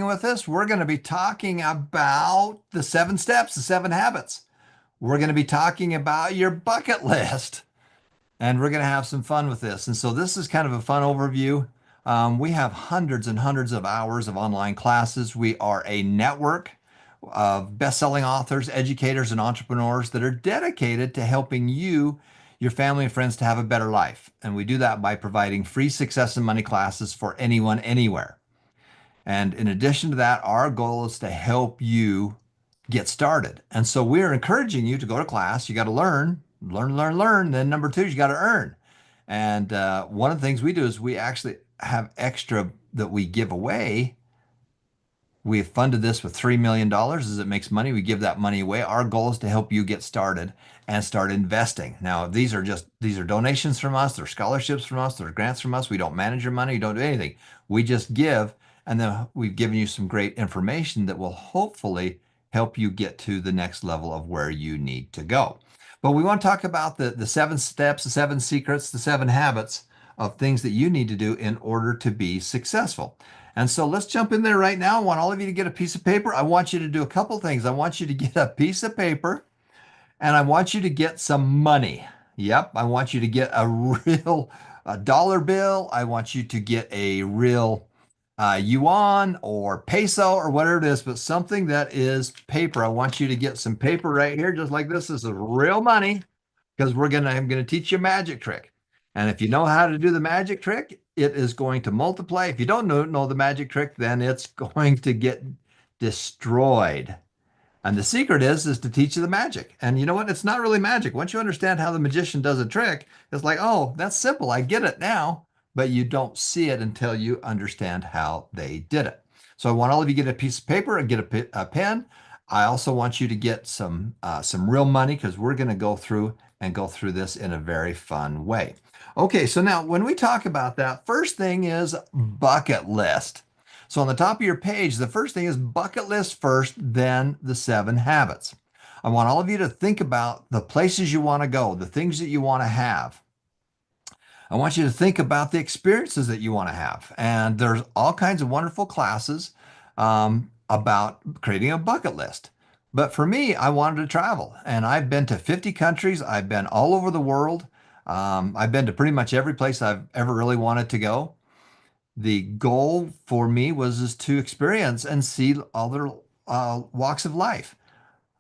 hanging with us, we're going to be talking about the 7 steps, the 7 habits. We're going to be talking about your bucket list, and we're going to have some fun with this. And so this is kind of a fun overview. We have hundreds and hundreds of hours of online classes. We are a network of best-selling authors, educators, and entrepreneurs that are dedicated to helping you, your family, and friends to have a better life. And we do that by providing free success and money classes for anyone, anywhere. And in addition to that, our goal is to help you get started. And so we're encouraging you to go to class. You got to learn, learn, learn, learn. Then number two, you got to earn. And one of the things we do is we actually have extra that we give away. We have funded this with $3 million as it makes money. We give that money away. Our goal is to help you get started and start investing. Now, these are donations from us. They're scholarships from us. They're grants from us. We don't manage your money. We don't do anything. We just give. And then we've given you some great information that will hopefully help you get to the next level of where you need to go. But we want to talk about the 7 steps, the 7 secrets, the 7 habits of things that you need to do in order to be successful. And so let's jump in there right now. I want all of you to get a piece of paper. I want you to do a couple things. I want you to get a piece of paper and I want you to get some money. Yep, I want you to get a dollar bill. I want you to get a real yuan or peso or whatever it is, but something that is paper. I want you to get some paper right here, just like this. This is real money because I'm going to teach you a magic trick. And if you know how to do the magic trick, it is going to multiply. If you don't know the magic trick, then it's going to get destroyed. And the secret is to teach you the magic. And you know what? It's not really magic. Once you understand how the magician does a trick, it's like, oh, that's simple. I get it now. But you don't see it until you understand how they did it. So I want all of you to get a piece of paper and get a pen. I also want you to get some real money because we're going to go through this in a very fun way. Okay, so now when we talk about that, first thing is bucket list. So on the top of your page, the first thing is bucket list first, then the 7 habits. I want all of you to think about the places you want to go, the things that you want to have. I want you to think about the experiences that you want to have. And there's all kinds of wonderful classes about creating a bucket list. But for me, I wanted to travel. And I've been to 50 countries. I've been all over the world. I've been to pretty much every place I've ever really wanted to go. The goal for me was to experience and see other walks of life.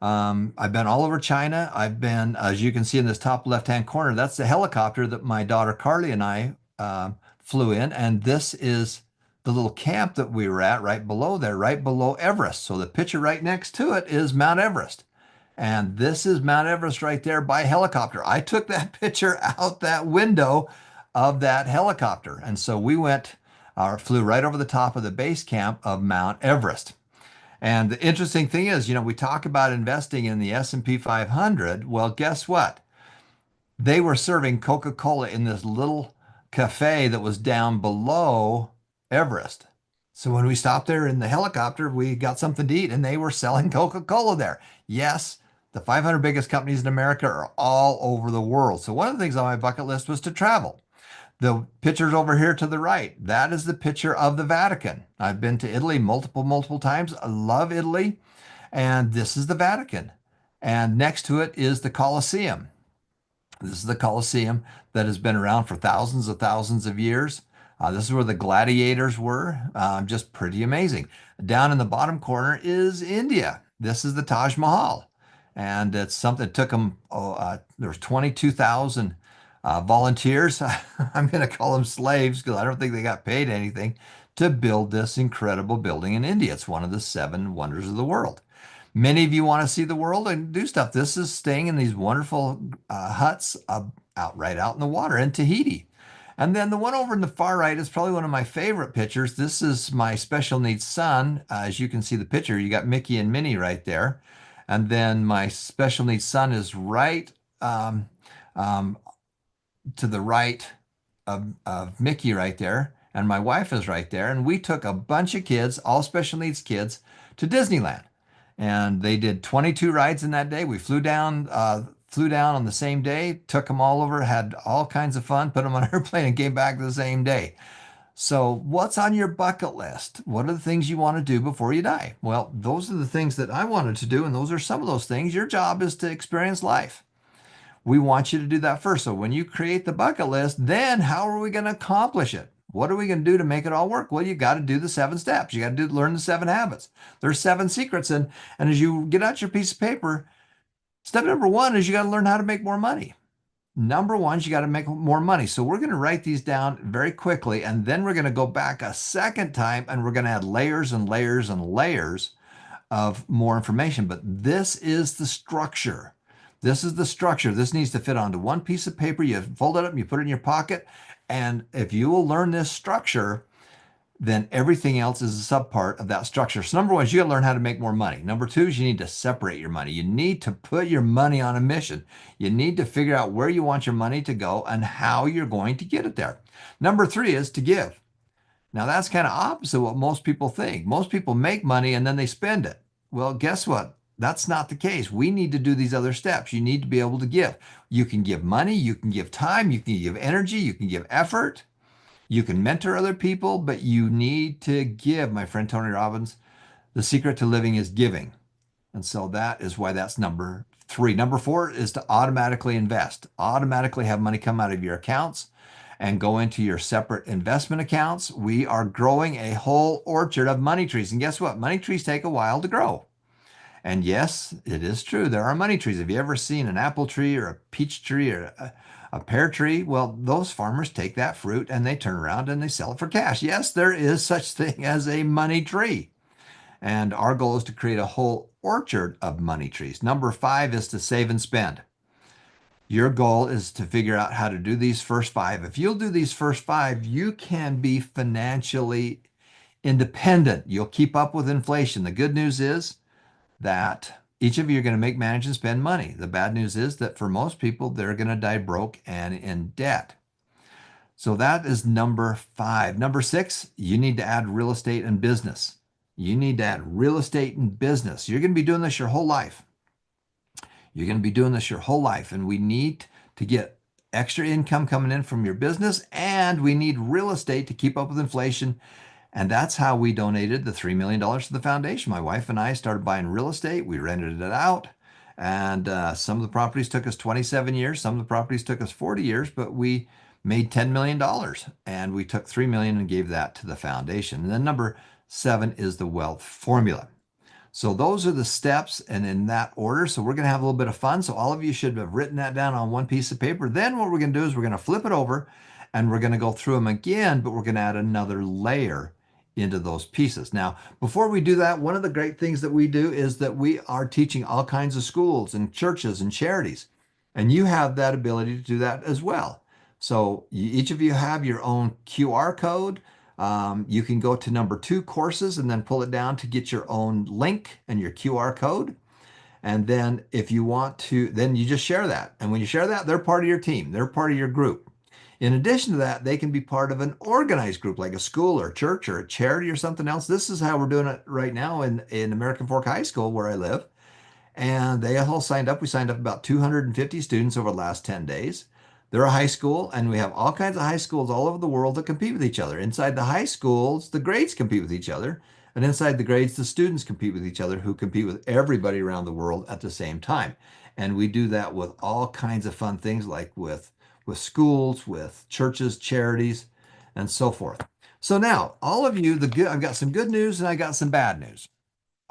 I've been all over China. I've been, as you can see in this top left-hand corner, that's the helicopter that my daughter Carly and I flew in. And this is the little camp that we were at right below there, right below Everest. So the picture right next to it is Mount Everest. And this is Mount Everest right there by helicopter. I took that picture out that window of that helicopter. And so we flew right over the top of the base camp of Mount Everest. And the interesting thing is, we talk about investing in the S&P 500. Well, guess what? They were serving Coca-Cola in this little cafe that was down below Everest. So when we stopped there in the helicopter, we got something to eat and they were selling Coca-Cola there. Yes, the 500 biggest companies in America are all over the world. So one of the things on my bucket list was to travel. The picture's over here to the right. That is the picture of the Vatican. I've been to Italy multiple times. I love Italy. And this is the Vatican. And next to it is the Colosseum. This is the Colosseum that has been around for thousands of years. This is where the gladiators were. Just pretty amazing. Down in the bottom corner is India. This is the Taj Mahal. And it's something that took them, there's 22,000 volunteers. I'm going to call them slaves because I don't think they got paid anything to build this incredible building in India. It's one of the 7 wonders of the world. Many of you want to see the world and do stuff. This is staying in these wonderful huts right out in the water in Tahiti. And then the one over in the far right is probably one of my favorite pictures. This is my special needs son. As you can see the picture, you got Mickey and Minnie right there. And then my special needs son is right to the right of Mickey right there. And my wife is right there. And we took a bunch of kids, all special needs kids, to Disneyland. And they did 22 rides in that day. We flew down on the same day, took them all over, had all kinds of fun, put them on an airplane and came back the same day. So, what's on your bucket list? What are the things you want to do before you die? Well, those are the things that I wanted to do, and those are some of those things. Your job is to experience life. We want you to do that first. So, when you create the bucket list, then how are we going to accomplish it? What are we going to do to make it all work? Well, you got to do the 7 steps. You got to learn the 7 habits. There's 7 secrets, and as you get out your piece of paper, step number 1 is you got to learn how to make more money. Number 1 is you got to make more money. So we're going to write these down very quickly, and then we're going to go back a second time, and we're going to add layers and layers and layers of more information. But this is the structure. This is the structure. This needs to fit onto one piece of paper. You fold it up, you put it in your pocket. And if you will learn this structure, then everything else is a subpart of that structure. So number 1 is you got to learn how to make more money. Number 2 is you need to separate your money. You need to put your money on a mission. You need to figure out where you want your money to go and how you're going to get it there. Number 3 is to give. Now that's kind of opposite what most people think. Most people make money and then they spend it. Well, guess what? That's not the case. We need to do these other steps. You need to be able to give. You can give money, you can give time, you can give energy, you can give effort. You can mentor other people, but you need to give, my friend Tony Robbins. The secret to living is giving. And so that is why that's number 3. Number 4 is to automatically invest, automatically have money come out of your accounts and go into your separate investment accounts. We are growing a whole orchard of money trees. And guess what? Money trees take a while to grow. And yes, it is true. There are money trees. Have you ever seen an apple tree or a peach tree or a pear tree? Well, those farmers take that fruit and they turn around and they sell it for cash. Yes, there is such thing as a money tree. And our goal is to create a whole orchard of money trees. Number 5 is to save and spend. Your goal is to figure out how to do these first 5. If you'll do these first 5, you can be financially independent. You'll keep up with inflation. The good news is that each of you are going to make, manage, and spend money. The bad news is that for most people, they're going to die broke and in debt. So that is number 5. Number 6, you need to add real estate and business. You need to add real estate and business. You're going to be doing this your whole life. You're going to be doing this your whole life. And we need to get extra income coming in from your business, and we need real estate to keep up with inflation. And that's how we donated the $3 million to the foundation. My wife and I started buying real estate. We rented it out. And some of the properties took us 27 years. Some of the properties took us 40 years, but we made $10 million. And we took $3 million and gave that to the foundation. And then number 7 is the wealth formula. So those are the steps and in that order. So we're going to have a little bit of fun. So all of you should have written that down on one piece of paper. Then what we're going to do is we're going to flip it over and we're going to go through them again, but we're going to add another layer into those pieces. Now, before we do that, one of the great things that we do is that we are teaching all kinds of schools and churches and charities. And you have that ability to do that as well. So each of you have your own QR code. You can go to number 2 courses and then pull it down to get your own link and your QR code. And then if you want to, then you just share that. And when you share that, they're part of your team. They're part of your group. In addition to that, they can be part of an organized group like a school or a church or a charity or something else. This is how we're doing it right now in American Fork High School where I live. And they all signed up. We signed up about 250 students over the last 10 days. They're a high school, and we have all kinds of high schools all over the world that compete with each other. Inside the high schools, the grades compete with each other. And inside the grades, the students compete with each other who compete with everybody around the world at the same time. And we do that with all kinds of fun things like with schools, with churches, charities, and so forth. So now, all of you, I've got some good news and I got some bad news.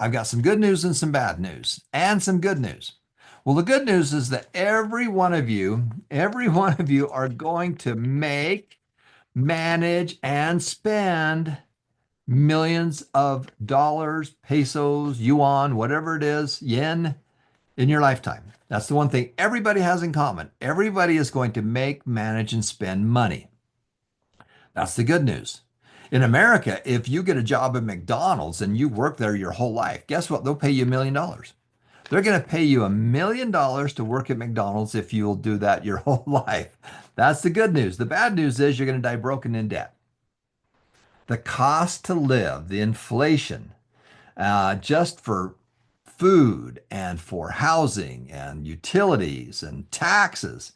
I've got some good news and some bad news and some good news. Well, the good news is that every one of you are going to make, manage, and spend millions of dollars, pesos, yuan, whatever it is, yen, in your lifetime. That's the one thing everybody has in common. Everybody is going to make, manage, and spend money. That's the good news. In America, if you get a job at McDonald's and you work there your whole life, guess what? They'll pay you $1 million. They're going to pay you $1 million to work at McDonald's if you'll do that your whole life. That's the good news. The bad news is you're going to die broken in debt. The cost to live, the inflation, just for food and for housing and utilities and taxes,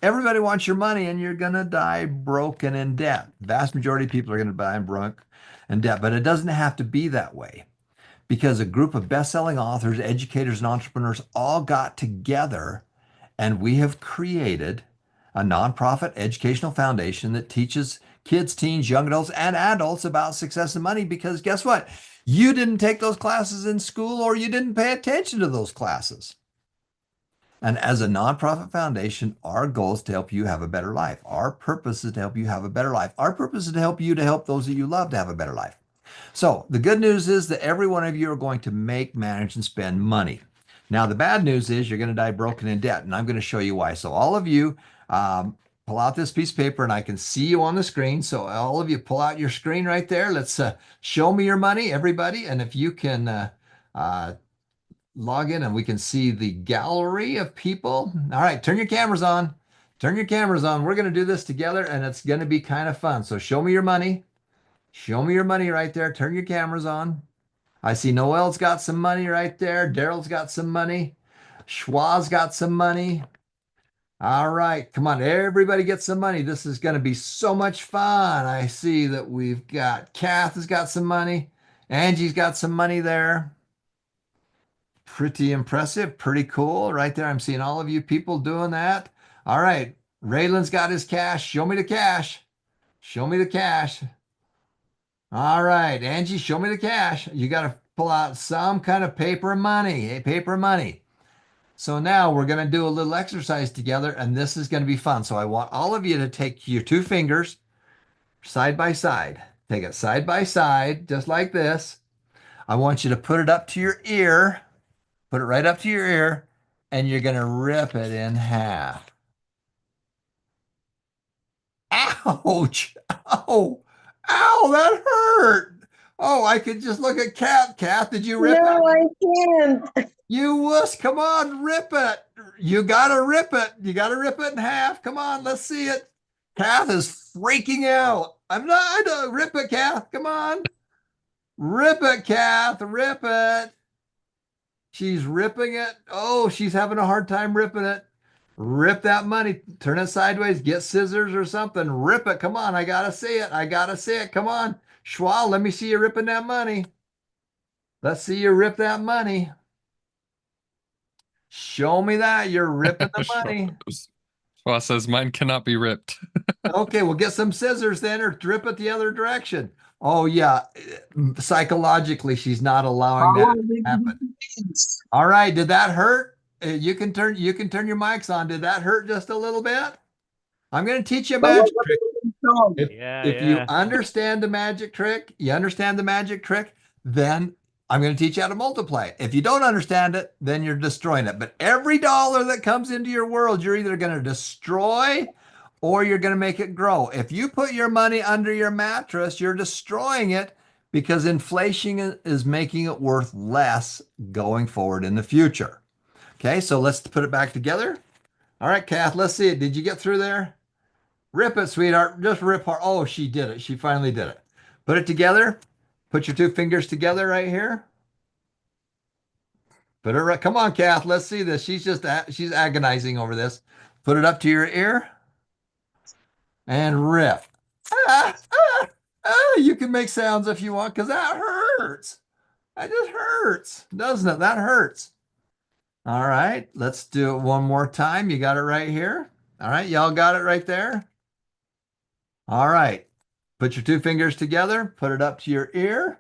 Everybody wants your money and you're going to die broken in debt. Vast majority of people are going to die broke in debt, but it doesn't have to be that way because a group of best-selling authors, educators, and entrepreneurs all got together and we have created a nonprofit educational foundation that teaches kids, teens, young adults, and adults about success and money because guess what? You didn't take those classes in school or you didn't pay attention to those classes. And as a nonprofit foundation, our goal is to help you have a better life. Our purpose is to help you have a better life. Our purpose is to help you to help those that you love to have a better life. So the good news is that every one of you are going to make, manage, and spend money. Now, the bad news is you're going to die broken in debt, and I'm going to show you why. So all of you pull out this piece of paper, and I can see you on the screen. So all of you pull out your screen right there. Let's show me your money, everybody. And if you can log in and we can see the gallery of people. All right, turn your cameras on. Turn your cameras on. We're going to do this together, and it's going to be kind of fun. So show me your money. Show me your money right there. Turn your cameras on. I see Noel's got some money right there. Daryl's got some money. Schwa's got some money. All right, come on, everybody get some money. This is going to be so much fun. I see that we've got Kath has got some money. Angie's got some money there. Pretty impressive, pretty cool right there. I'm seeing all of you people doing that. All right, Raylan's got his cash. Show me the cash. Show me the cash. All right, Angie, show me the cash. You got to pull out some kind of paper money. Hey, paper money. So now we're going to do a little exercise together, and this is going to be fun. So I want all of you to take your two fingers side by side. Take it side by side, just like this. I want you to put it up to your ear. Put it right up to your ear, and you're going to rip it in half. Ouch! Ow! Ow, that hurt! Oh, I could just look at Kath. Kath, did you rip it? No, I can't. You wuss, come on, rip it. You gotta rip it. You gotta rip it in half. Come on, let's see it. Kath is freaking out. I'm not, I don't rip it, Kath. Come on. Rip it, Kath. Rip it. She's ripping it. Oh, she's having a hard time ripping it. Rip that money. Turn it sideways. Get scissors or something. Rip it. Come on. I gotta see it. I gotta see it. Come on. Schwa, let me see you ripping that money. Let's see you rip that money. Show me that. You're ripping the money. Schwa says mine cannot be ripped. Okay, we'll get some scissors then or rip it the other direction. Oh, yeah. Psychologically, she's not allowing that to happen. All right. Did that hurt? You can turn your mics on. Did that hurt just a little bit? I'm going to teach you a magic trick. If you understand the magic trick, then I'm going to teach you how to multiply it. If you don't understand it, then you're destroying it. But every dollar that comes into your world, you're either going to destroy or you're going to make it grow. If you put your money under your mattress, you're destroying it because inflation is making it worth less going forward in the future. Okay, so let's put it back together. All right, Kath, let's see it. Did you get through there? Rip it, sweetheart. Just rip hard. Oh, she did it. She finally did it. Put it together. Put your two fingers together right here. Put it right. Come on, Kath. Let's see this. She's agonizing over this. Put it up to your ear and rip. Ah, ah, ah. You can make sounds if you want because that hurts. That just hurts, doesn't it? That hurts. All right, let's do it one more time. You got it right here. All right, y'all got it right there. All right, put your two fingers together, put it up to your ear.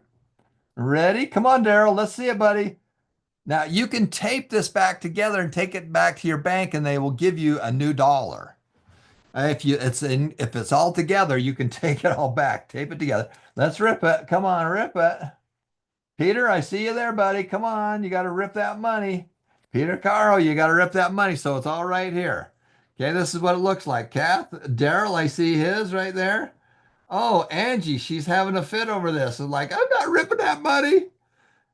Ready? Come on, Daryl, let's see it, buddy. Now you can tape this back together and take it back to your bank and they will give you a new dollar. If it's all together, you can take it all back, tape it together. Let's rip it. Come on, rip it. Peter, I see you there, buddy. Come on, you got to rip that money. Peter Caro, you got to rip that money. So it's all right here. Okay, this is what it looks like. Kath, Daryl, I see his right there. Oh, Angie, she's having a fit over this. I'm like, I'm not ripping that money.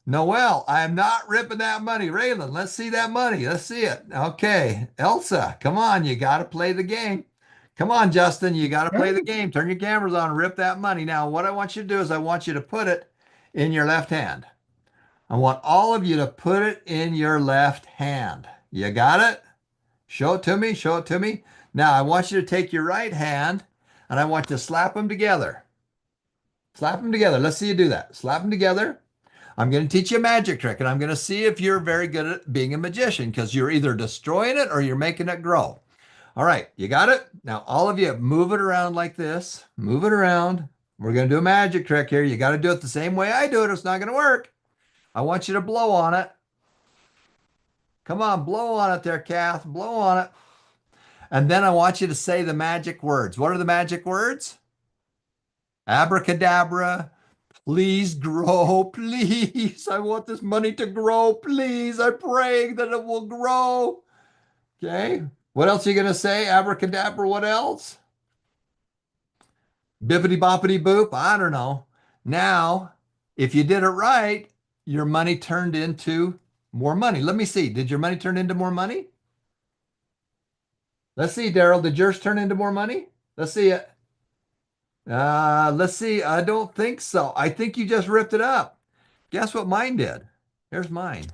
Noel, I'm not ripping that money. Raylan, let's see that money. Let's see it. Okay, Elsa, come on. You got to play the game. Come on, Justin, you got to play the game. Turn your cameras on and rip that money. Now, what I want you to do is I want you to put it in your left hand. I want all of you to put it in your left hand. You got it? Show it to me. Show it to me. Now I want you to take your right hand and I want you to slap them together. Slap them together. Let's see you do that. Slap them together. I'm going to teach you a magic trick and I'm going to see if you're very good at being a magician because you're either destroying it or you're making it grow. All right, you got it? Now, all of you move it around like this. Move it around. We're going to do a magic trick here. You got to do it the same way I do it. It's not going to work. I want you to blow on it. Come on, blow on it there, Kath. Blow on it. And then I want you to say the magic words. What are the magic words? Abracadabra. Please grow, please. I want this money to grow, please. I'm praying that it will grow. Okay. What else are you going to say? Abracadabra, what else? Bippity boppity boop. I don't know. Now, if you did it right, your money turned into more money. Let me see. Did your money turn into more money? Let's see, Daryl. Did yours turn into more money? Let's see it. Let's see. I don't think so. I think you just ripped it up. Guess what mine did? Here's mine.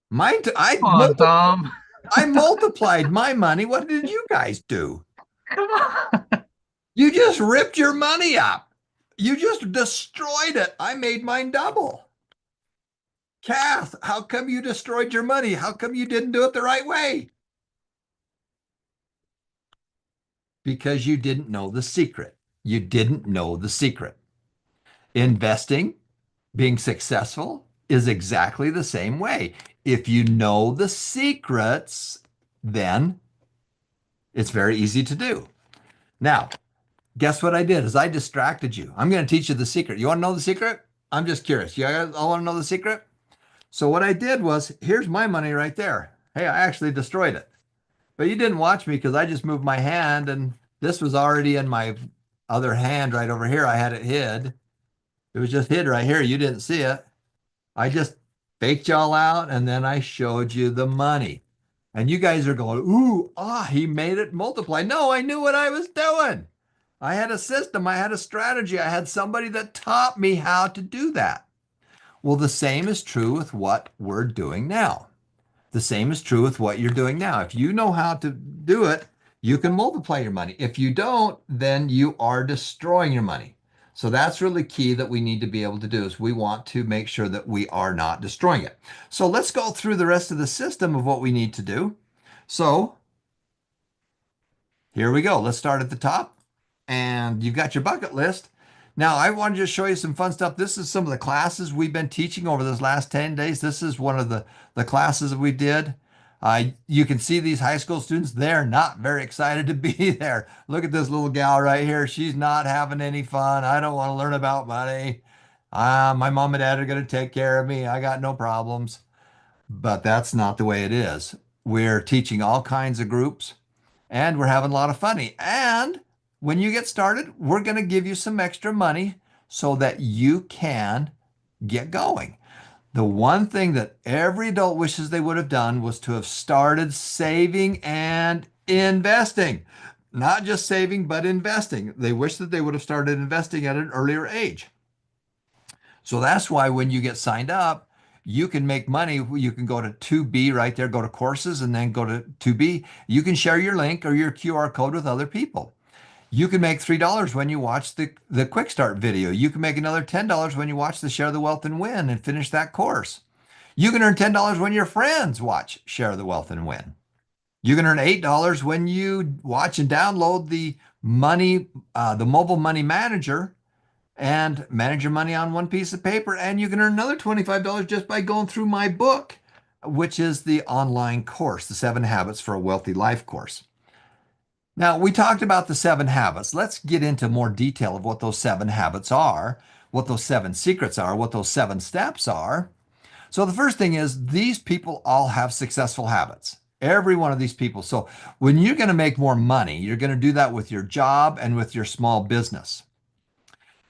Mine, Come on, Tom. I multiplied my money. What did you guys do? Come on. You just ripped your money up. You just destroyed it. I made mine double. Kath, how come you destroyed your money? How come you didn't do it the right way? Because you didn't know the secret. You didn't know the secret. Investing, being successful, is exactly the same way. If you know the secrets, then it's very easy to do. Now, guess what I did is I distracted you. I'm going to teach you the secret. You want to know the secret? I'm just curious. You all want to know the secret? So what I did was, here's my money right there. Hey, I actually destroyed it. But you didn't watch me because I just moved my hand and this was already in my other hand right over here. I had it hid. It was just hid right here. You didn't see it. I just faked y'all out and then I showed you the money. And you guys are going, ooh, he made it multiply. No, I knew what I was doing. I had a system. I had a strategy. I had somebody that taught me how to do that. Well, the same is true with what we're doing now. The same is true with what you're doing now. If you know how to do it, you can multiply your money. If you don't, then you are destroying your money. So that's really key that we need to be able to do is we want to make sure that we are not destroying it. So let's go through the rest of the system of what we need to do. So here we go. Let's start at the top and you've got your bucket list. Now, I wanted to show you some fun stuff. This is some of the classes we've been teaching over this last 10 days. This is one of the classes that we did. You can see these high school students, they're not very excited to be there. Look at this little gal right here. She's not having any fun. I don't want to learn about money. My mom and dad are going to take care of me. I got no problems. But that's not the way it is. We're teaching all kinds of groups and we're having a lot of fun. And when you get started, we're going to give you some extra money so that you can get going. The one thing that every adult wishes they would have done was to have started saving and investing. Not just saving, but investing. They wish that they would have started investing at an earlier age. So that's why when you get signed up, you can make money. You can go to 2B right there, go to courses, and then go to 2B. You can share your link or your QR code with other people. You can make $3 when you watch the Quick Start video. You can make another $10 when you watch the Share the Wealth and Win and finish that course. You can earn $10 when your friends watch Share the Wealth and Win. You can earn $8 when you watch and download the mobile money manager and manage your money on one piece of paper. And you can earn another $25 just by going through my book, which is the online course, the 7 Habits for a Wealthy Life course. Now, we talked about the 7 habits. Let's get into more detail of what those 7 habits are, what those 7 secrets are, what those 7 steps are. So the first thing is these people all have successful habits. Every one of these people. So when you're going to make more money, you're going to do that with your job and with your small business.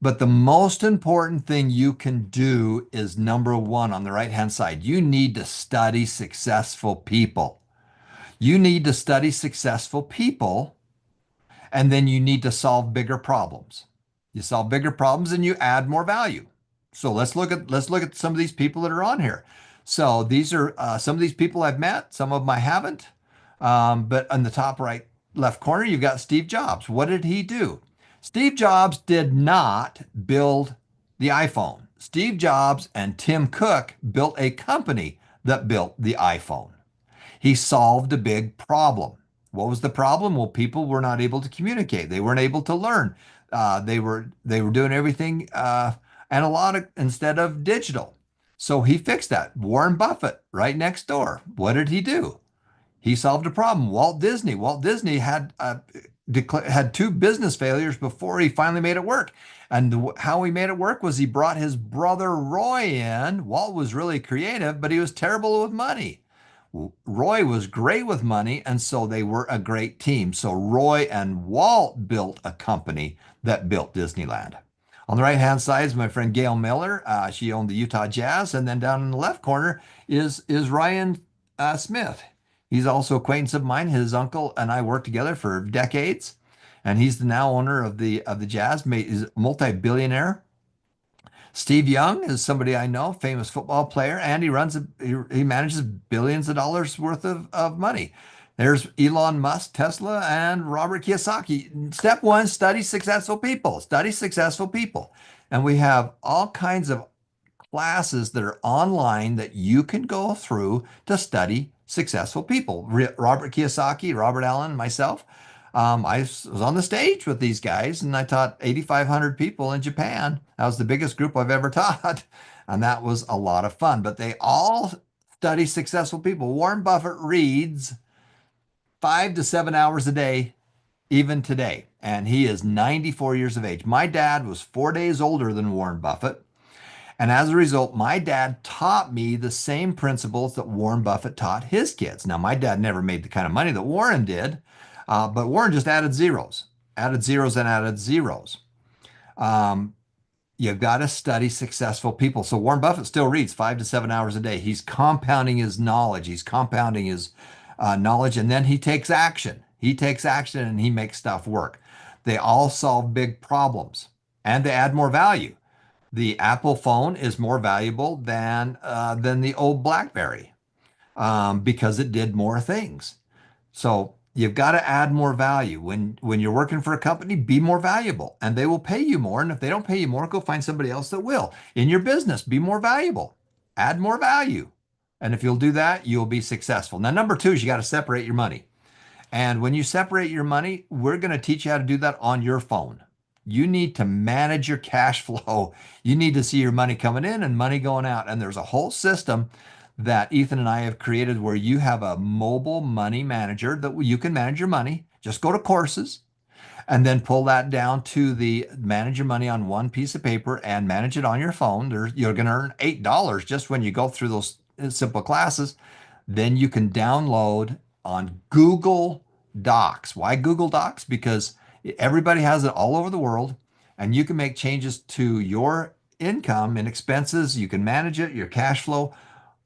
But the most important thing you can do is number 1 on the right-hand side. You need to study successful people. You need to study successful people, and then you need to solve bigger problems. You solve bigger problems and you add more value. So let's look at some of these people that are on here. So these are some of these people I've met, some of them I haven't. But on the top right left corner, you've got Steve Jobs. What did he do? Steve Jobs did not build the iPhone. Steve Jobs and Tim Cook built a company that built the iPhone. He solved a big problem. What was the problem? Well, people were not able to communicate. They weren't able to learn. They were doing everything analog instead of digital. So he fixed that. Warren Buffett, right next door. What did he do? He solved a problem. Walt Disney. Walt Disney had two business failures before he finally made it work. And how he made it work was he brought his brother Roy in. Walt was really creative, but he was terrible with money. Roy was great with money, and so they were a great team. So Roy and Walt built a company that built Disneyland. On the right-hand side is my friend Gail Miller. She owned the Utah Jazz, and then down in the left corner is Ryan Smith. He's also an acquaintance of mine. His uncle and I worked together for decades, and he's the now owner of the Jazz. He's a multi-billionaire. Steve Young is somebody I know, famous football player, and he manages billions of dollars worth of money. There's Elon Musk, Tesla, and Robert Kiyosaki. Step one, study successful people. Study successful people. And we have all kinds of classes that are online that you can go through to study successful people. Robert Kiyosaki, Robert Allen, myself. I was on the stage with these guys and I taught 8,500 people in Japan. That was the biggest group I've ever taught. And that was a lot of fun. But they all study successful people. Warren Buffett reads 5 to 7 hours a day, even today. And he is 94 years of age. My dad was 4 days older than Warren Buffett. And as a result, my dad taught me the same principles that Warren Buffett taught his kids. Now, my dad never made the kind of money that Warren did. But Warren just added zeros and added zeros. You've got to study successful people. So Warren Buffett still reads 5 to 7 hours a day. He's compounding his knowledge. He's compounding his knowledge, and then he takes action. He takes action and he makes stuff work. They all solve big problems and they add more value. The Apple phone is more valuable than the old BlackBerry because it did more things. So you've got to add more value. When you're working for a company, be more valuable and they will pay you more. And if they don't pay you more, go find somebody else that will. In your business, be more valuable, add more value. And if you'll do that, you'll be successful. Now, number two is you got to separate your money. And when you separate your money, we're going to teach you how to do that on your phone. You need to manage your cash flow. You need to see your money coming in and money going out. And there's a whole system that Ethan and I have created where you have a mobile money manager that you can manage your money. Just go to courses and then pull that down to the manage your money on one piece of paper and manage it on your phone. You're going to earn $8 just when you go through those simple classes. Then you can download on Google Docs. Why Google Docs? Because everybody has it all over the world and you can make changes to your income and expenses. You can manage it, your cash flow,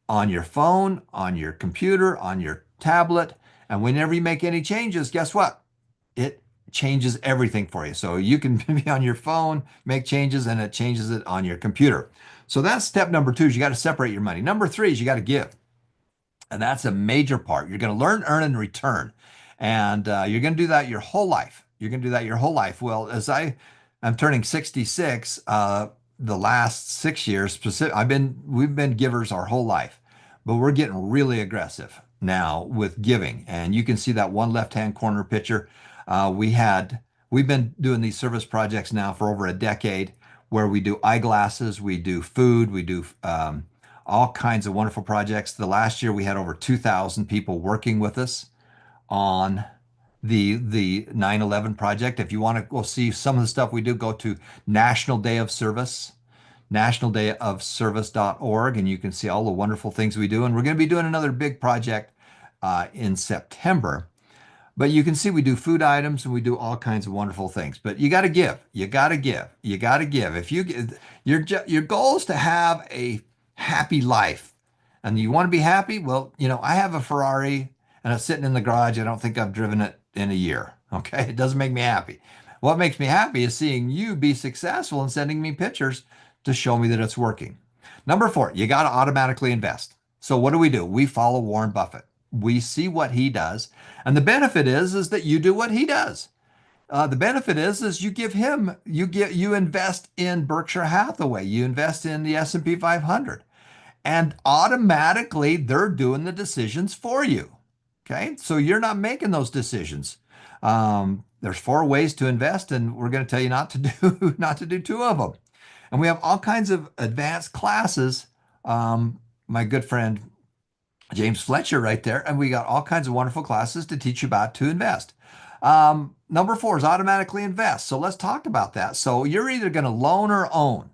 on your phone, on your computer, on your tablet. And whenever you make any changes, guess what? It changes everything for you. So you can be on your phone, make changes, and it changes it on your computer. So that's step number two is you got to separate your money. Number three is you got to give. And that's a major part. You're going to learn, earn, and return. And you're going to do that your whole life. You're going to do that your whole life. Well, as I'm turning 66, the last 6 years, we've been givers our whole life, but we're getting really aggressive now with giving. And you can see that one left-hand corner picture. We've been doing these service projects now for over a decade where we do eyeglasses, we do food, we do all kinds of wonderful projects. The last year we had over 2,000 people working with us on the 9/11 project. If you want to go see some of the stuff we do, go to National Day of Service, nationaldayofservice.org, and you can see all the wonderful things we do. And we're going to be doing another big project in September. But you can see we do food items and we do all kinds of wonderful things. But you got to give. You got to give. You got to give. If your goal is to have a happy life, and you want to be happy, well, I have a Ferrari and it's sitting in the garage. I don't think I've driven it in a year. Okay, it doesn't make me happy. What makes me happy is seeing you be successful and sending me pictures to show me that it's working. Number four, you got to automatically invest. So what do? We follow Warren Buffett. We see what he does. And the benefit is that you do what he does. The benefit is you invest in Berkshire Hathaway, you invest in the S&P 500, and automatically they're doing the decisions for you. Okay, so you're not making those decisions. There's 4 ways to invest, and we're going to tell you not to do not to do 2 of them. And we have all kinds of advanced classes. My good friend James Fletcher right there, and we got all kinds of wonderful classes to teach you about to invest. Number 4 is automatically invest. So let's talk about that. So you're either going to loan or own.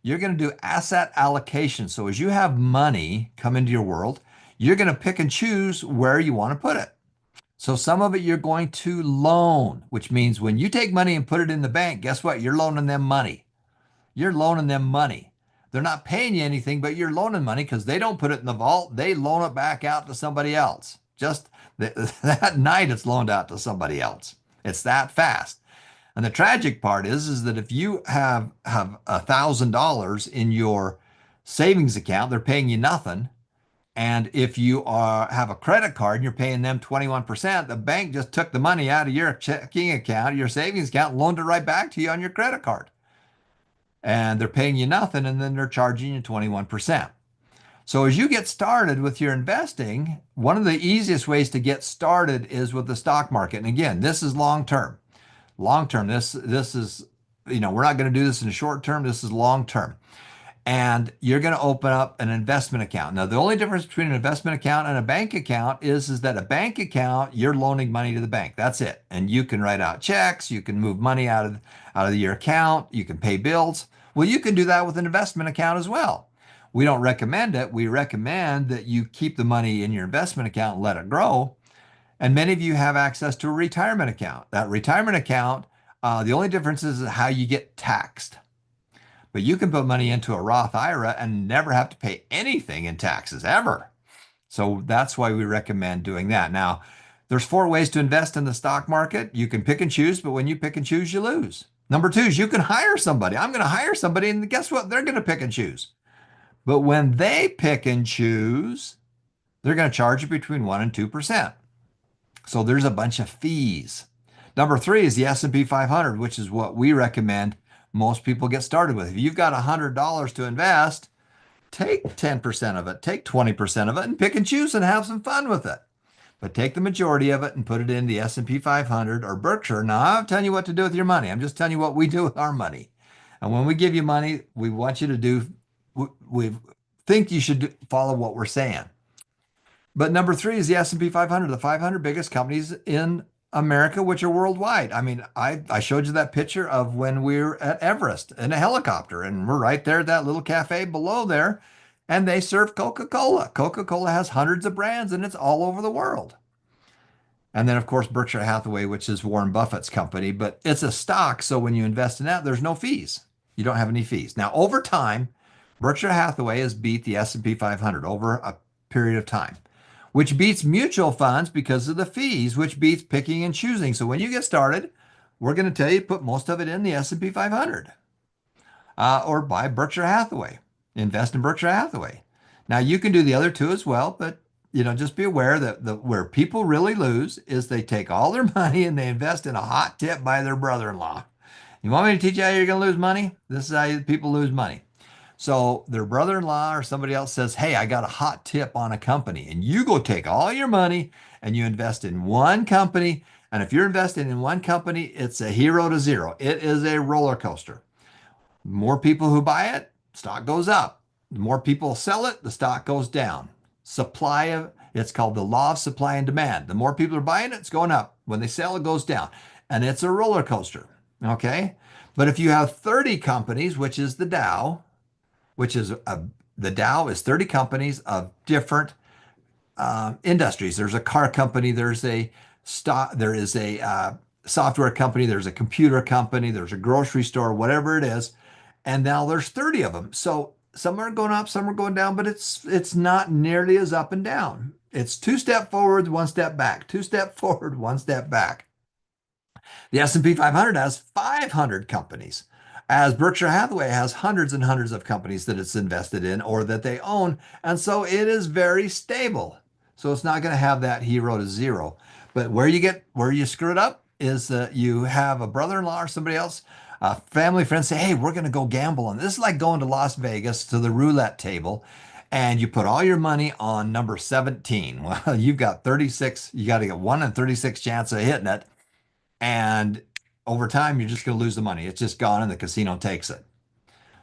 You're going to do asset allocation. So as you have money come into your world, you're going to pick and choose where you want to put it. So some of it you're going to loan, which means when you take money and put it in the bank, guess what? You're loaning them money. You're loaning them money. They're not paying you anything, but you're loaning money because they don't put it in the vault. They loan it back out to somebody else. Just that night it's loaned out to somebody else. It's that fast. And the tragic part is that if you have $1,000 in your savings account, they're paying you nothing. And if you have a credit card and you're paying them 21%, the bank just took the money out of your checking account, your savings account, and loaned it right back to you on your credit card. And they're paying you nothing, and then they're charging you 21%. So as you get started with your investing, one of the easiest ways to get started is with the stock market. And again, this is long term. Long term, this is, we're not going to do this in the short term. This is long term. And you're going to open up an investment account. Now, the only difference between an investment account and a bank account is that a bank account, you're loaning money to the bank. That's it. And you can write out checks. You can move money out of your account. You can pay bills. Well, you can do that with an investment account as well. We don't recommend it. We recommend that you keep the money in your investment account and let it grow. And many of you have access to a retirement account. That retirement account, the only difference is how you get taxed. But you can put money into a Roth IRA and never have to pay anything in taxes ever. So that's why we recommend doing that. Now, there's 4 ways to invest in the stock market. You can pick and choose, but when you pick and choose, you lose. Number 2 is you can hire somebody. I'm going to hire somebody, and guess what? They're going to pick and choose. But when they pick and choose, they're going to charge you between 1% and 2%. So there's a bunch of fees. Number 3 is the S&P 500, which is what we recommend most people get started with. If you've got $100 to invest, take 10% of it, take 20% of it, and pick and choose and have some fun with it. But take the majority of it and put it in the S&P 500 or Berkshire. Now, I'm not telling you what to do with your money. I'm just telling you what we do with our money. And when we give you money, we want you to do, we think you should follow what we're saying. But number 3 is the S&P 500, the 500 biggest companies in America, which are worldwide. I mean, I showed you that picture of when we were at Everest in a helicopter, and we're right there at that little cafe below there, and they serve Coca-Cola. Coca-Cola has hundreds of brands, and it's all over the world. And then, of course, Berkshire Hathaway, which is Warren Buffett's company, but it's a stock. So when you invest in that, there's no fees. You don't have any fees. Now, over time, Berkshire Hathaway has beat the S&P 500 over a period of time, which beats mutual funds because of the fees, which beats picking and choosing. So when you get started, we're going to tell you to put most of it in the S&P 500 or buy Berkshire Hathaway, invest in Berkshire Hathaway. Now, you can do the other 2 as well, but just be aware that where people really lose is they take all their money and they invest in a hot tip by their brother-in-law. You want me to teach you how you're going to lose money? This is how people lose money. So their brother-in-law or somebody else says, hey, I got a hot tip on a company. And you go take all your money and you invest in one company. And if you're investing in one company, it's a hero to zero. It is a roller coaster. More people who buy it, stock goes up. The more people sell it, the stock goes down. It's called the law of supply and demand. The more people are buying it, it's going up. When they sell, it goes down. And it's a roller coaster. Okay. But if you have 30 companies, which is the Dow, the Dow is 30 companies of different industries. There's a car company, there is a software company, there's a computer company, there's a grocery store, whatever it is. And now there's 30 of them. So some are going up, some are going down, but it's not nearly as up and down. It's 2 steps forward, 1 step back, 2 steps forward, 1 step back. The S&P 500 has 500 companies, as Berkshire Hathaway has hundreds and hundreds of companies that it's invested in or that they own. And so it is very stable. So it's not going to have that hero to zero. But where you screw it up is that you have a brother-in-law or somebody else, a family friend say, hey, we're going to go gamble on this. Is like going to Las Vegas to the roulette table and you put all your money on number 17. Well, you've got 36, you got to get 1 in 36 chance of hitting it. And over time, you're just going to lose the money. It's just gone and the casino takes it.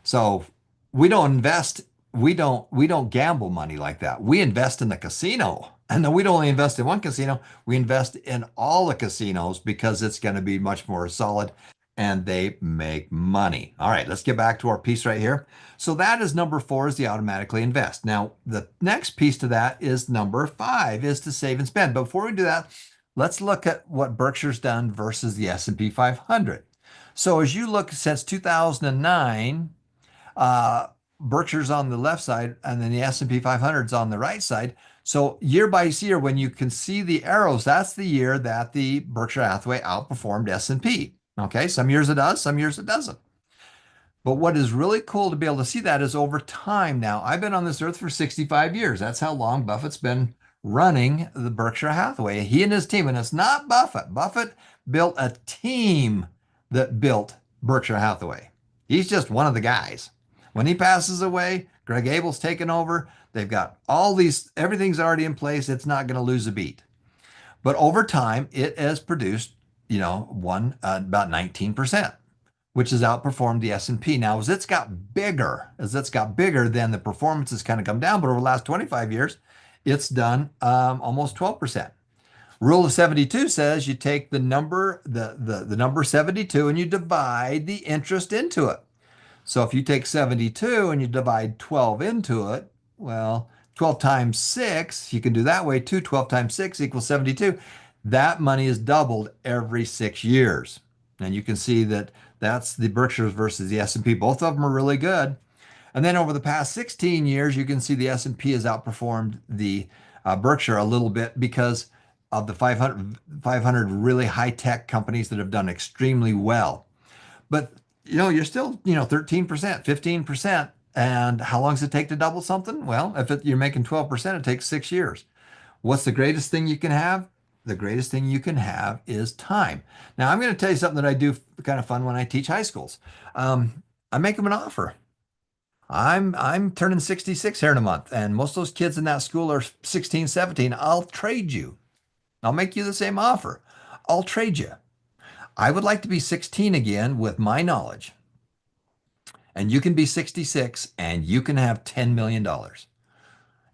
So we don't invest, we don't gamble money like that. We invest in the casino. And then we don't only invest in one casino, we invest in all the casinos because it's going to be much more solid and they make money. All right, let's get back to our piece right here. So that is number 4 is the automatically invest. Now, the next piece to that is number 5 is to save and spend. But before we do that, let's look at what Berkshire's done versus the S&P 500. So as you look since 2009, Berkshire's on the left side and then the S&P 500 is on the right side. So year by year, when you can see the arrows, that's the year that the Berkshire Hathaway outperformed S&P. Okay, some years it does, some years it doesn't. But what is really cool to be able to see that is over time now. I've been on this earth for 65 years. That's how long Buffett's been running the Berkshire Hathaway. He and his team, and it's not Buffett. Buffett built a team that built Berkshire Hathaway. He's just one of the guys. When he passes away, Greg Abel's taken over. They've got all these, everything's already in place. It's not going to lose a beat. But over time, it has produced, about 19%, which has outperformed the S&P. Now, as it's got bigger, then the performance has kind of come down. But over the last 25 years, it's done almost 12%. Rule of 72 says you take the number 72 and you divide the interest into it. So if you take 72 and you divide 12 into it, well, 12 times 6, you can do that way too. 12 times 6 equals 72. That money is doubled every 6 years. And you can see that that's the Berkshires versus the S&P. Both of them are really good. And then over the past 16 years, you can see the S&P has outperformed the Berkshire a little bit because of the 500 really high-tech companies that have done extremely well. But, you're still, 13%, 15%. And how long does it take to double something? Well, if you're making 12%, it takes 6 years. What's the greatest thing you can have? The greatest thing you can have is time. Now, I'm going to tell you something that I do kind of fun when I teach high schools. I make them an offer. I'm turning 66 here in a month, and most of those kids in that school are 16, 17. I'll trade you. I'll make you the same offer. I'll trade you. I would like to be 16 again with my knowledge. And you can be 66 and you can have $10 million.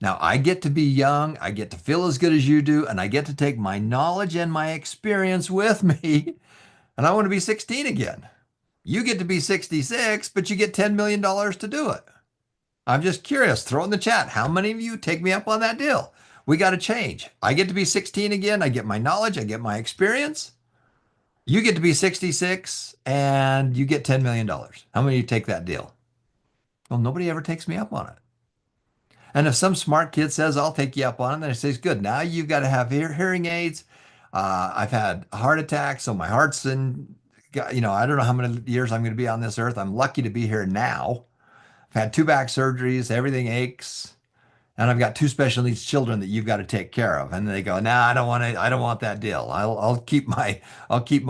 Now, I get to be young, I get to feel as good as you do, and I get to take my knowledge and my experience with me, and I want to be 16 again. You get to be 66, but you get $10 million to do it. I'm just curious. Throw in the chat. How many of you take me up on that deal? We got to change. I get to be 16 again. I get my knowledge. I get my experience. You get to be 66 and you get $10 million. How many of you take that deal? Well, nobody ever takes me up on it. And if some smart kid says, I'll take you up on it, then it says, good, now you've got to have hearing aids. I've had a heart attack, so my heart's in, I don't know how many years I'm going to be on this earth. I'm lucky to be here now. I've had 2 back surgeries, everything aches. And I've got 2 special needs children that you've got to take care of. And they go, nah, I don't want that deal. I'll keep my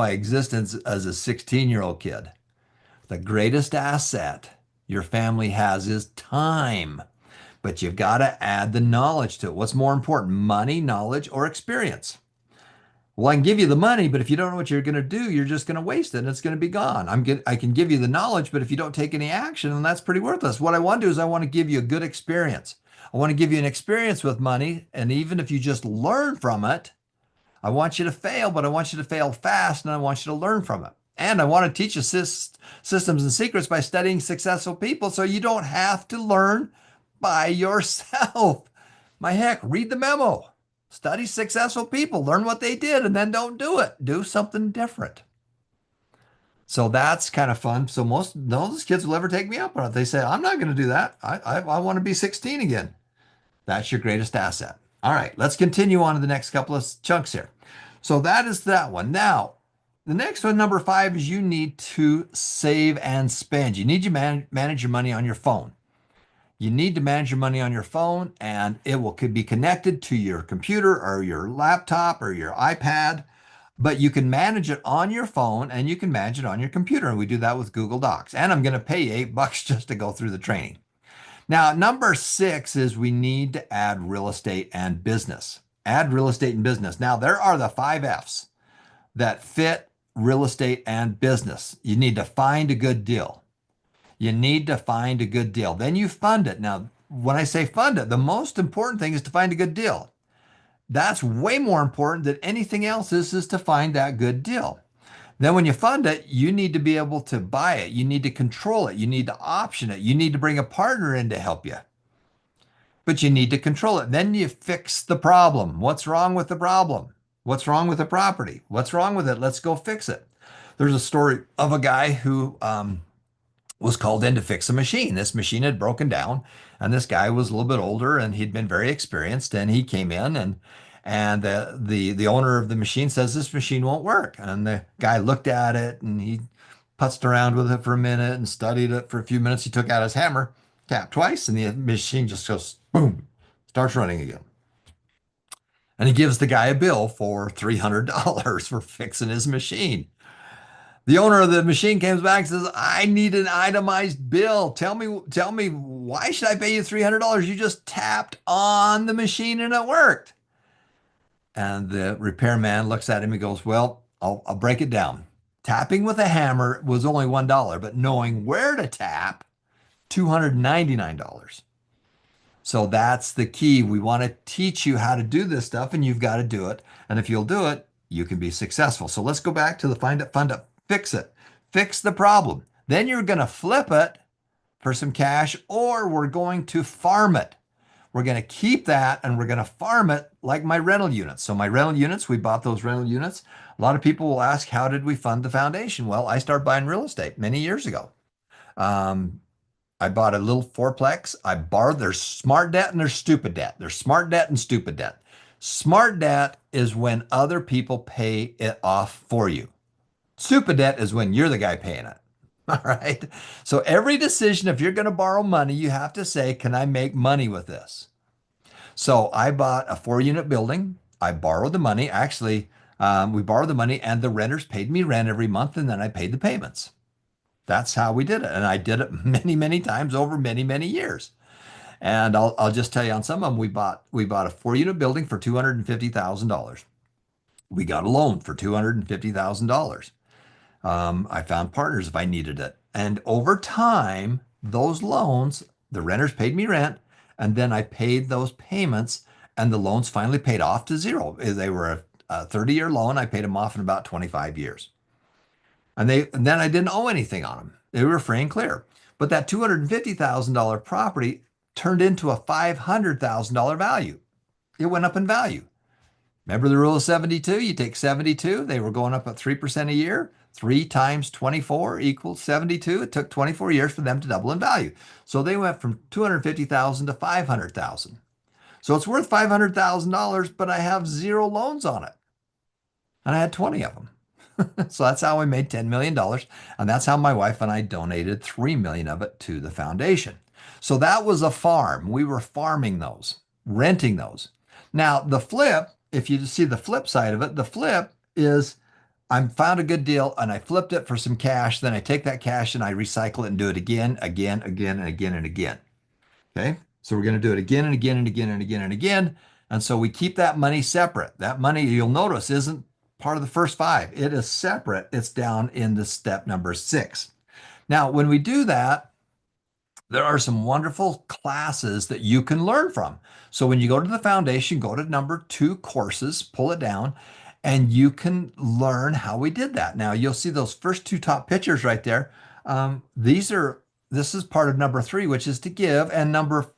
existence as a 16-year-old kid. The greatest asset your family has is time. But you've got to add the knowledge to it. What's more important, money, knowledge, or experience? Well, I can give you the money, but if you don't know what you're going to do, you're just going to waste it and it's going to be gone. I can give you the knowledge, but if you don't take any action, then that's pretty worthless. What I want to do is I want to give you a good experience. I want to give you an experience with money. And even if you just learn from it, I want you to fail, but I want you to fail fast and I want you to learn from it. And I want to teach you systems and secrets by studying successful people so you don't have to learn by yourself. My heck, read the memo. Study successful people, learn what they did, and then don't do it. Do something different. So that's kind of fun. So none of those kids will ever take me up on it. They say, I'm not going to do that. I want to be 16 again. That's your greatest asset. All right, let's continue on to the next couple of chunks here. So that is that one. Now, The next one, number 5, is you need to save and spend. You need to manage your money on your phone. You need to manage your money on your phone, and it could be connected to your computer or your laptop or your iPad, but you can manage it on your phone and you can manage it on your computer. And we do that with Google Docs. And I'm going to pay you $8 just to go through the training. Now, number 6 is we need to add real estate and business. Add real estate and business. Now, there are the 5 F's that fit real estate and business. You need to find a good deal. You need to find a good deal. Then you fund it. Now, when I say fund it, the most important thing is to find a good deal. That's way more important than anything else is to find that good deal. Then when you fund it, you need to be able to buy it. You need to control it. You need to option it. You need to bring a partner in to help you. But you need to control it. Then you fix the problem. What's wrong with the problem? What's wrong with the property? What's wrong with it? Let's go fix it. There's a story of a guy who was called in to fix a machine. This machine had broken down, and this guy was a little bit older, and he'd been very experienced. And he came in, and the owner of the machine says this machine won't work. And the guy looked at it, and he putzed around with it for a minute and studied it for a few minutes. He took out his hammer, tapped twice, and the machine just goes boom, starts running again. And he gives the guy a bill for $300 for fixing his machine. The owner of the machine comes back and says, I need an itemized bill. Tell me, why should I pay you $300? You just tapped on the machine and it worked. And the repairman looks at him and goes, well, I'll break it down. Tapping with a hammer was only $1, but knowing where to tap, $299. So that's the key. We want to teach you how to do this stuff, and you've got to do it. And if you'll do it, you can be successful. So let's go back to the find it, fund it, fix it. Fix the problem. Then you're going to flip it for some cash, or we're going to farm it. We're going to keep that and we're going to farm it like my rental units. So my rental units, we bought those rental units. A lot of people will ask, how did we fund the foundation? Well, I started buying real estate many years ago. I bought a little fourplex. I borrowed. There's smart debt and there's stupid debt. There's smart debt and stupid debt. Smart debt is when other people pay it off for you. Stupid debt is when you're the guy paying it. All right. So every decision, if you're going to borrow money, you have to say, can I make money with this? So I bought a 4-unit building. I borrowed the money. Actually, we borrowed the money and the renters paid me rent every month, and then I paid the payments. That's how we did it. And I did it many, many times over many, many years. And I'll just tell you, on some of them, we bought a 4-unit building for $250,000. We got a loan for $250,000. I found partners if I needed it. And over time, those loans, the renters paid me rent, and then I paid those payments, and the loans finally paid off to zero. They were a 30-year loan. I paid them off in about 25 years. And then I didn't owe anything on them. They were free and clear. But that $250,000 property turned into a $500,000 value. It went up in value. Remember the rule of 72? You take 72, they were going up at 3% a year. 3 times 24 equals 72. It took 24 years for them to double in value. So they went from $250,000 to $500,000. So it's worth $500,000, but I have 0 loans on it. And I had 20 of them. So that's how we made $10 million. And that's how my wife and I donated $3 million of it to the foundation. So that was a farm. We were farming those, renting those. Now the flip, if you see the flip side of it, the flip is I found a good deal and I flipped it for some cash. Then I take that cash and I recycle it and do it again, and again, and again. Okay. So we're going to do it again and again and again and again and again. And so we keep that money separate. That money, you'll notice, isn't part of the first 5. It is separate. It's down in the step number 6. Now, when we do that, there are some wonderful classes that you can learn from. So when you go to the foundation, go to number 2 courses, pull it down, and you can learn how we did that. Now, you'll see those first 2 top pictures right there. This is part of number 3, which is to give, and number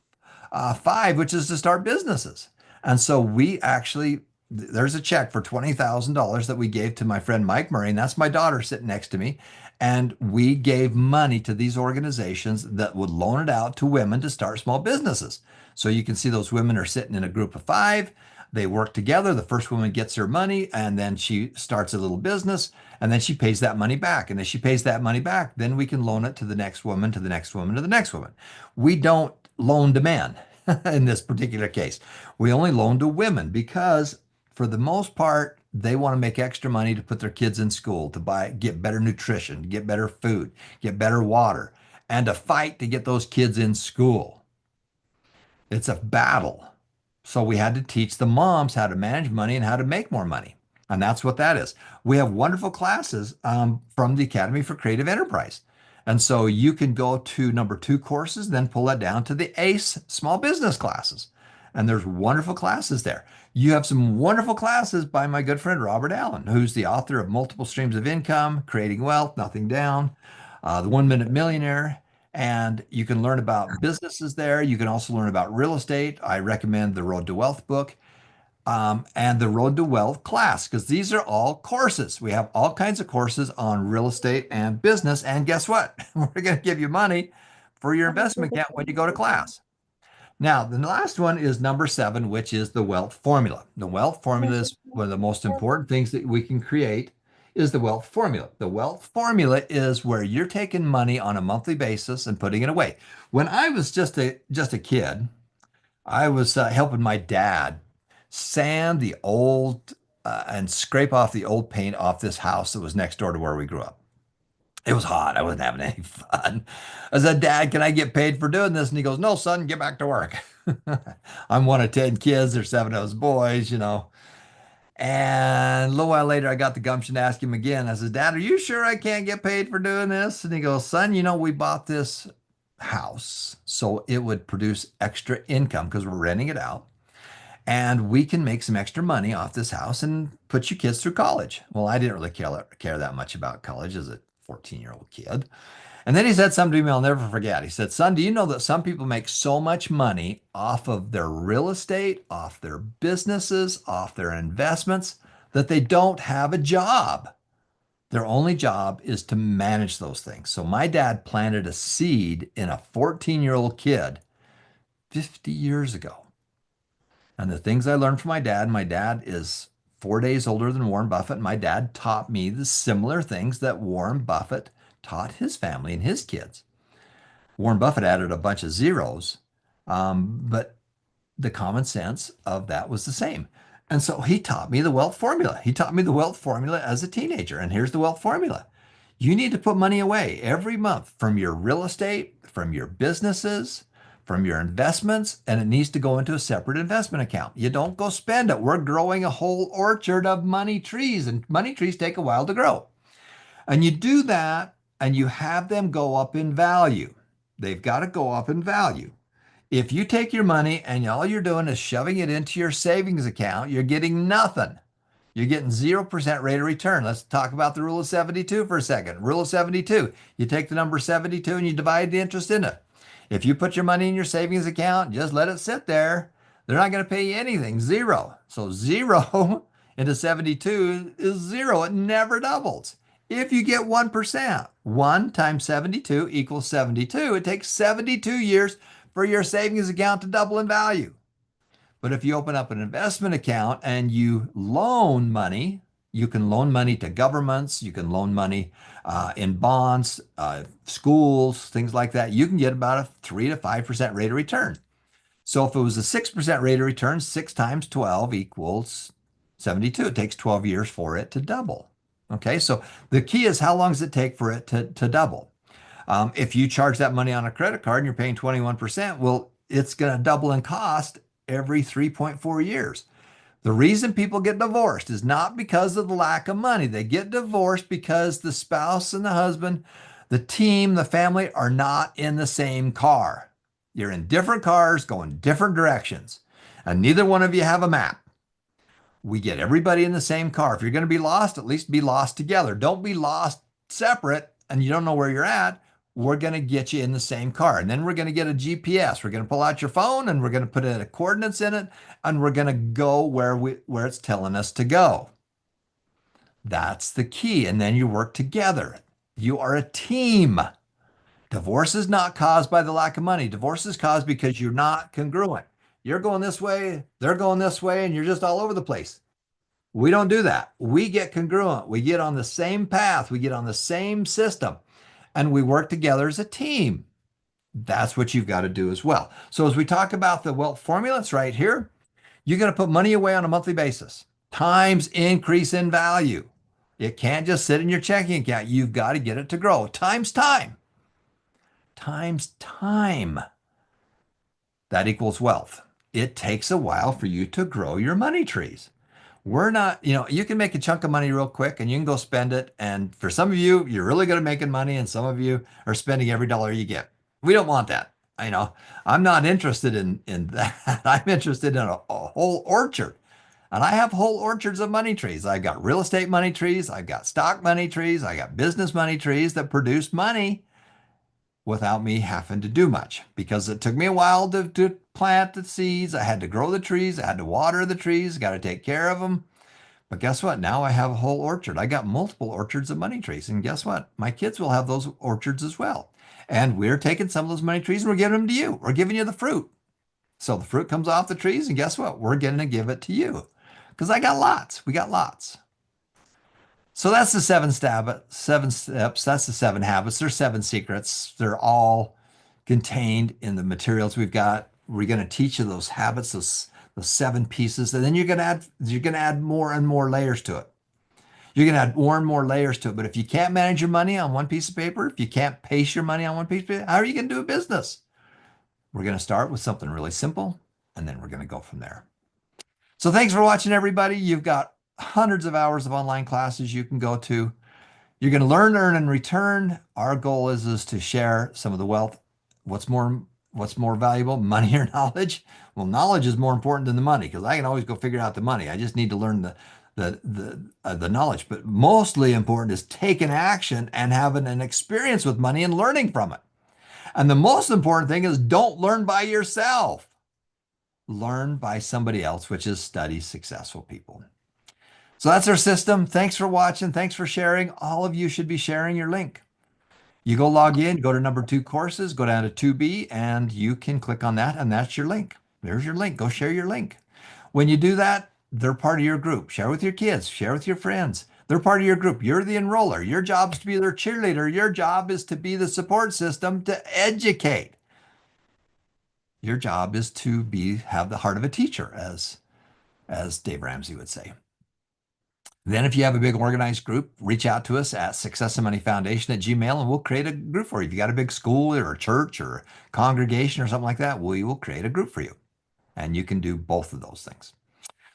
5, which is to start businesses. And so we actually, there's a check for $20,000 that we gave to my friend Mike Murray, and that's my daughter sitting next to me. And we gave money to these organizations that would loan it out to women to start small businesses. So you can see those women are sitting in a group of 5. They work together. The first woman gets her money and then she starts a little business and then she pays that money back. And as she pays that money back, then we can loan it to the next woman, to the next woman, to the next woman. We don't loan to men in this particular case. We only loan to women because for the most part, they want to make extra money to put their kids in school, to get better nutrition, get better food, get better water, and to fight to get those kids in school. It's a battle. So we had to teach the moms how to manage money and how to make more money. And that's what that is. We have wonderful classes from the Academy for Creative Enterprise. And so you can go to number 2 courses, then pull that down to the ACE small business classes. And there's wonderful classes there. You have some wonderful classes by my good friend Robert Allen, who's the author of Multiple Streams of Income, Creating Wealth, Nothing Down, The 1 Minute Millionaire. And you can learn about businesses there. You can also learn about real estate. I recommend the Road to Wealth book and the Road to Wealth class, because these are all courses. We have all kinds of courses on real estate and business. And guess what? We're going to give you money for your investment account when you go to class. Now, the last one is number 7, which is the wealth formula. The wealth formula is one of the most important things that we can create is the wealth formula. The wealth formula is where you're taking money on a monthly basis and putting it away. When I was just a kid, I was helping my dad sand the old and scrape off the old paint off this house that was next door to where we grew up. It was hot. I wasn't having any fun. I said, Dad, can I get paid for doing this? And he goes, no, son, get back to work. I'm one of 10 kids. There's 7 of us boys, you know. And a little while later, I got the gumption to ask him again. I said, Dad, are you sure I can't get paid for doing this? And he goes, son, you know, we bought this house so it would produce extra income because we're renting it out. And we can make some extra money off this house and put you kids through college. Well, I didn't really care that much about college as a 14-year-old kid. And then he said something to me I'll never forget. He said, son, do you know that some people make so much money off of their real estate, off their businesses, off their investments, that they don't have a job? Their only job is to manage those things. So my dad planted a seed in a 14-year-old kid 50 years ago. And the things I learned from my dad is 4 days older than Warren Buffett. And my dad taught me the similar things that Warren Buffett taught his family and his kids. Warren Buffett added a bunch of zeros, but the common sense of that was the same. And so he taught me the wealth formula. He taught me the wealth formula as a teenager. And here's the wealth formula. You need to put money away every month from your real estate, from your businesses, from your investments, and it needs to go into a separate investment account. You don't go spend it. We're growing a whole orchard of money trees, and money trees take a while to grow. And you do that, and you have them go up in value. They've got to go up in value. If you take your money and all you're doing is shoving it into your savings account, you're getting nothing. You're getting 0% rate of return. Let's talk about the rule of 72 for a second. Rule of 72, you take the number 72 and you divide the interest in it. If you put your money in your savings account, just let it sit there. They're not going to pay you anything, 0. So 0 into 72 is 0. It never doubles. If you get 1%, 1 times 72 equals 72. It takes 72 years for your savings account to double in value. But if you open up an investment account and you loan money, you can loan money to governments, you can loan money in bonds, schools, things like that. You can get about a 3 to 5% rate of return. So if it was a 6% rate of return, 6 times 12 equals 72. It takes 12 years for it to double. Okay, so the key is how long does it take for it to double? If you charge that money on a credit card and you're paying 21%, well, it's going to double in cost every 3.4 years. The reason people get divorced is not because of the lack of money. They get divorced because the spouse and the husband, the team, the family are not in the same car. You're in different cars going different directions, and neither one of you have a map. We get everybody in the same car. If you're going to be lost, at least be lost together. Don't be lost separate and you don't know where you're at. We're going to get you in the same car. And then we're going to get a GPS. We're going to pull out your phone and we're going to put the coordinates in it. And we're going to go where it's telling us to go. That's the key. And then you work together. You are a team. Divorce is not caused by the lack of money. Divorce is caused because you're not congruent. You're going this way, they're going this way, and you're just all over the place. We don't do that. We get congruent. We get on the same path. We get on the same system, and we work together as a team. That's what you've got to do as well. So as we talk about the wealth formula, it's right here. You're going to put money away on a monthly basis times increase in value. It can't just sit in your checking account. You've got to get it to grow times time. Times time. That equals wealth. It takes a while for you to grow your money trees. We're not, you can make a chunk of money real quick and you can go spend it. And for some of you, you're really good at making money, and some of you are spending every dollar you get. We don't want that. I'm not interested in that. I'm interested in a whole orchard. And I have whole orchards of money trees. I've got real estate money trees. I've got stock money trees. I got business money trees that produce money without me having to do much, because it took me a while to plant the seeds. I had to grow the trees. I had to water the trees, got to take care of them. But guess what? Now I have a whole orchard. I got multiple orchards of money trees. And guess what? My kids will have those orchards as well. And we're taking some of those money trees and we're giving them to you. We're giving you the fruit. So the fruit comes off the trees, and guess what? We're going to give it to you because I got lots. We got lots. So that's the seven steps. That's the 7 habits. There's 7 secrets. They're all contained in the materials we've got. We're going to teach you those habits, those 7 pieces, and then you're going to add more and more layers to it. You're going to add more and more layers to it. But if you can't manage your money on one piece of paper, if you can't pace your money on one piece of paper, how are you going to do a business? We're going to start with something really simple, and then we're going to go from there. So thanks for watching, everybody. You've got hundreds of hours of online classes you can go to. You're going to learn, earn, and return. Our goal is to share some of the wealth. What's more valuable, money or knowledge? Well, knowledge is more important than the money, because I can always go figure out the money. I just need to learn the knowledge. But mostly important is taking action and having an experience with money and learning from it. And the most important thing is don't learn by yourself. Learn by somebody else, which is study successful people. So that's our system. Thanks for watching. Thanks for sharing. All of you should be sharing your link. You go log in, go to number 2 courses, go down to 2B, and you can click on that, and that's your link. There's your link. Go share your link. When you do that, they're part of your group. Share with your kids. Share with your friends. They're part of your group. You're the enroller. Your job is to be their cheerleader. Your job is to be the support system to educate. Your job is to have the heart of a teacher, as Dave Ramsey would say. Then if you have a big organized group, reach out to us at successandmoneyfoundation@gmail.com, and we'll create a group for you. If you got a big school or a church or a congregation or something like that, we will create a group for you. And you can do both of those things.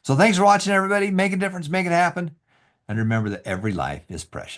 So thanks for watching, everybody. Make a difference, make it happen. And remember that every life is precious.